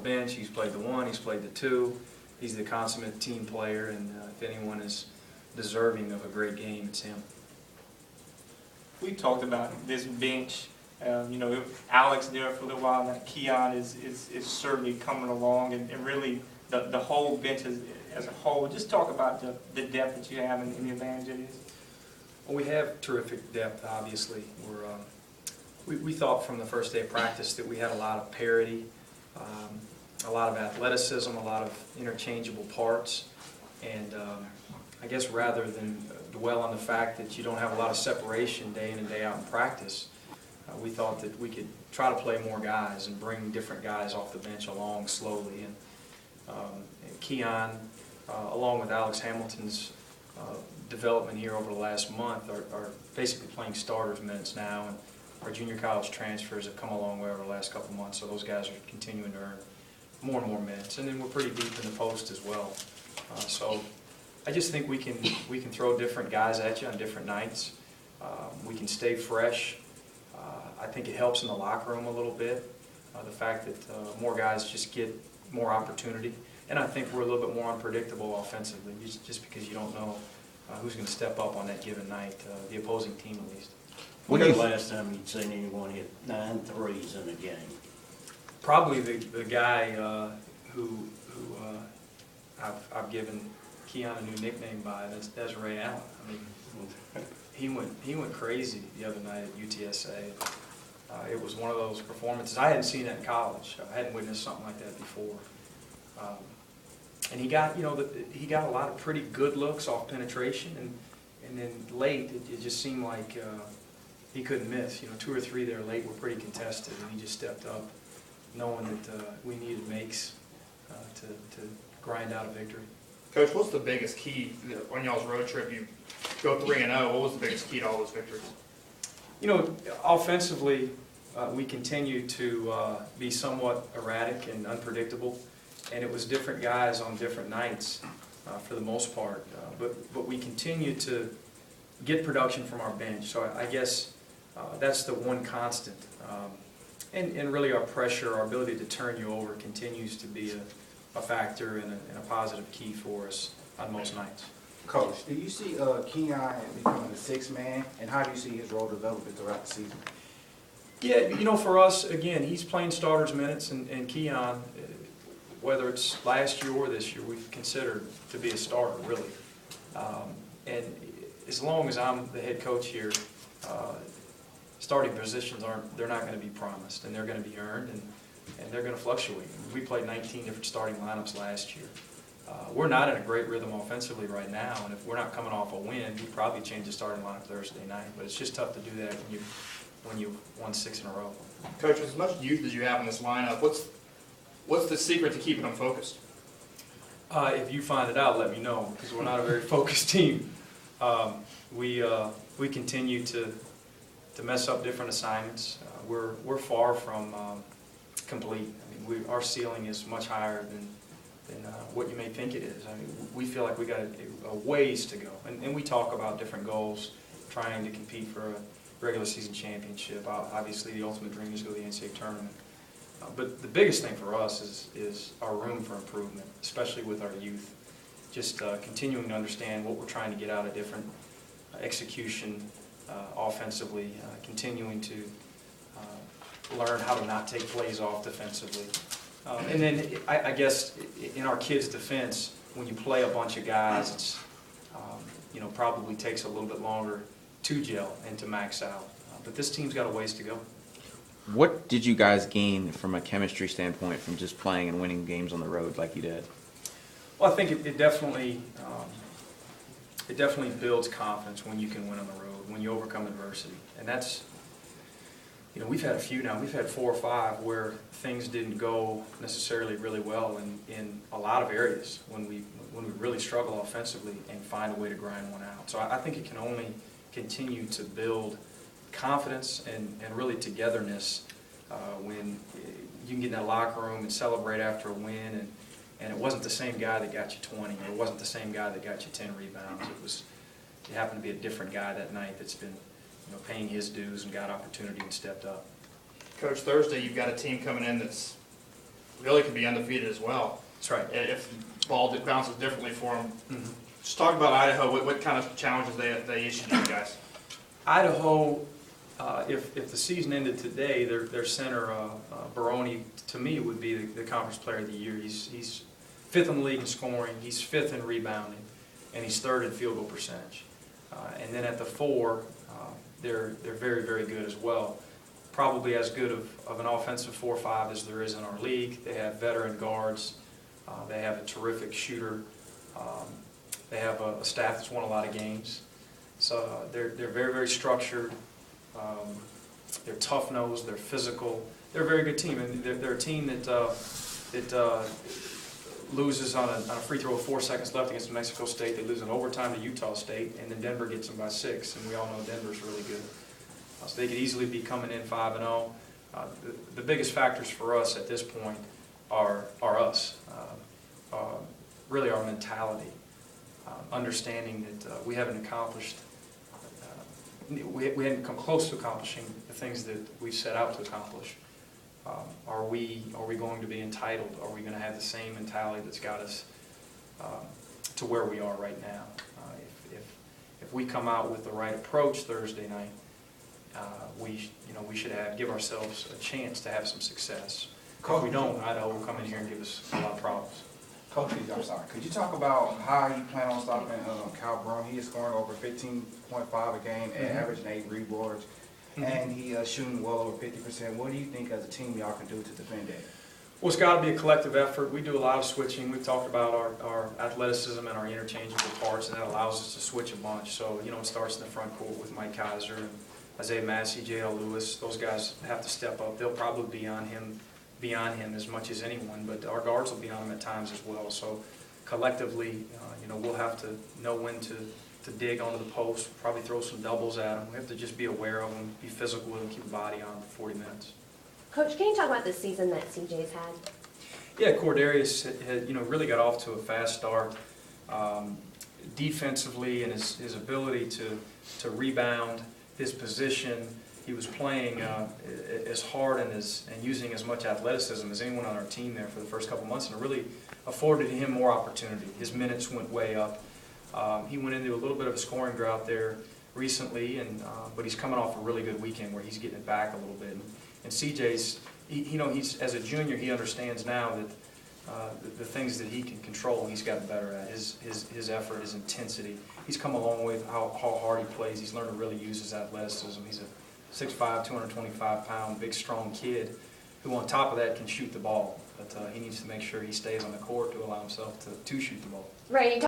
bench. He's played the 1, he's played the 2. He's the consummate team player, and if anyone is deserving of a great game, it's him. We talked about this bench. You know, Alex there for a little while. Now Keon is certainly coming along, and really the whole bench as a whole. Just talk about the depth that you have and the advantage it is. Well, we have terrific depth, obviously. We thought from the first day of practice that we had a lot of parity, a lot of athleticism, a lot of interchangeable parts, and I guess rather than dwell on the fact that you don't have a lot of separation day in and day out in practice, we thought that we could try to play more guys and bring different guys off the bench along slowly. And Keon, along with Alex Hamilton's development here over the last month, are basically playing starters minutes now, and our junior college transfers have come a long way over the last couple months, so those guys are continuing to earn more and more minutes. And then we're pretty deep in the post as well. So I just think we can throw different guys at you on different nights. We can stay fresh. I think it helps in the locker room a little bit, the fact that more guys just get more opportunity. And I think we're a little bit more unpredictable offensively, just because you don't know who's going to step up on that given night, the opposing team at least. When was the last time you'd seen anyone hit 9 threes in a game? Probably the guy who I've given Keon a new nickname by. That's Desiree Allen. I mean, he went crazy the other night at UTSA. It was one of those performances. I hadn't seen that in college. I hadn't witnessed something like that before. And he got he got a lot of pretty good looks off penetration, and then late it just seemed like he couldn't miss. 2 or 3 there late were pretty contested, and he just stepped up, knowing that we needed makes to grind out a victory. Coach, what's the biggest key on y'all's road trip? You go 3-0. What was the biggest key to all those victories? Offensively, we continue to be somewhat erratic and unpredictable, and it was different guys on different nights for the most part. But we continue to get production from our bench. So I guess that's the one constant. And really our pressure, our ability to turn you over continues to be a factor and a positive key for us on most nights. Coach, do you see Keon becoming the 6th man, and how do you see his role developing throughout the season? Yeah, for us, again, he's playing starters minutes, and Keon, whether it's last year or this year, we've considered to be a starter, really. And as long as I'm the head coach here, starting positions they're not going to be promised, and they're going to be earned, and they're going to fluctuate. We played 19 different starting lineups last year. We're not in a great rhythm offensively right now, and if we're not coming off a win, we'd probably change the starting lineup Thursday night. But it's just tough to do that when you won 6 in a row. Coach, as much youth as you have in this lineup, what's the secret to keeping them focused? If you find it out, let me know, because we're not a very focused team. We continue to mess up different assignments. We're far from complete. I mean, our ceiling is much higher than what you may think it is. I mean, we feel like we got a ways to go, and we talk about different goals, trying to compete for a regular season championship. Obviously, the ultimate dream is to go to the NCAA tournament. But the biggest thing for us is our room for improvement, especially with our youth. Just continuing to understand what we're trying to get out of different execution offensively, continuing to learn how to not take plays off defensively. And then I guess in our kids' defense, when you play a bunch of guys, it's probably takes a little bit longer to gel and to max out. But this team's got a ways to go. What did you guys gain from a chemistry standpoint from just playing and winning games on the road like you did? Well, I think it definitely builds confidence when you can win on the road, when you overcome adversity. And that's, we've had a few now. We've had 4 or 5 where things didn't go necessarily really well in a lot of areas when we really struggle offensively and find a way to grind one out. So I think it can only continue to build confidence and really togetherness when you can get in that locker room and celebrate after a win, and it wasn't the same guy that got you 20, or it wasn't the same guy that got you 10 rebounds. It happened to be a different guy that night that's been paying his dues and got opportunity and stepped up. Coach, Thursday you've got a team coming in that's really could be undefeated as well. That's right. If the ball bounces differently for them. Mhm. Just talk about Idaho. What kind of challenges they issued you guys? Idaho, if the season ended today, their center, Baroni, to me, would be the conference player of the year. He's fifth in the league in scoring, he's fifth in rebounding, and he's third in field goal percentage. And then at the 4, they're very, very good as well. Probably as good of an offensive 4-5 as there is in our league. They have veteran guards. They have a terrific shooter. They have a staff that's won a lot of games. So they're very, very structured. They're tough-nosed. They're physical. They're a very good team, and they're a team that loses on a free throw with 4 seconds left against New Mexico State. They lose in overtime to Utah State, and then Denver gets them by 6, and we all know Denver's really good. So they could easily be coming in 5-0. The biggest factors for us at this point are us, really our mentality, understanding that we haven't accomplished, we hadn't come close to accomplishing the things that we've set out to accomplish. Are we going to be entitled? Are we going to have the same mentality that's got us to where we are right now? If we come out with the right approach Thursday night, we should give ourselves a chance to have some success. If we don't, Idaho will come in here and give us a lot of problems. Coach, I'm sorry. Could you talk about how you plan on stopping Cal Brown? He is scoring over 15.5 a game and averaging 8 rebounds, and he shooting well over 50%. What do you think as a team y'all can do to defend that? Well, it's got to be a collective effort. We do a lot of switching. We've talked about our athleticism and our interchangeable parts, and that allows us to switch a bunch. So, it starts in the front court with Mike Kaiser and Isaiah Massey, J.L. Lewis. Those guys have to step up. They'll probably be on him as much as anyone, but our guards will be on him at times as well. So collectively, we'll have to know when to dig onto the post, probably throw some doubles at him. We have to just be aware of him, be physical with him, keep the body on for 40 minutes. Coach, can you talk about the season that CJ's had? Yeah, Cordarius had really got off to a fast start. Defensively, and his ability to rebound, his position, he was playing as hard and using as much athleticism as anyone on our team there for the first couple months, and it really afforded him more opportunity. His minutes went way up. He went into a little bit of a scoring drought there recently, but he's coming off a really good weekend where he's getting it back a little bit. And CJ's, he's as a junior, he understands now that the things that he can control, he's gotten better at. His effort, his intensity. He's come a long way with how hard he plays. He's learned to really use his athleticism. He's a 6'5", 225-pound, big, strong kid who on top of that can shoot the ball. But he needs to make sure he stays on the court to allow himself to shoot the ball. Right.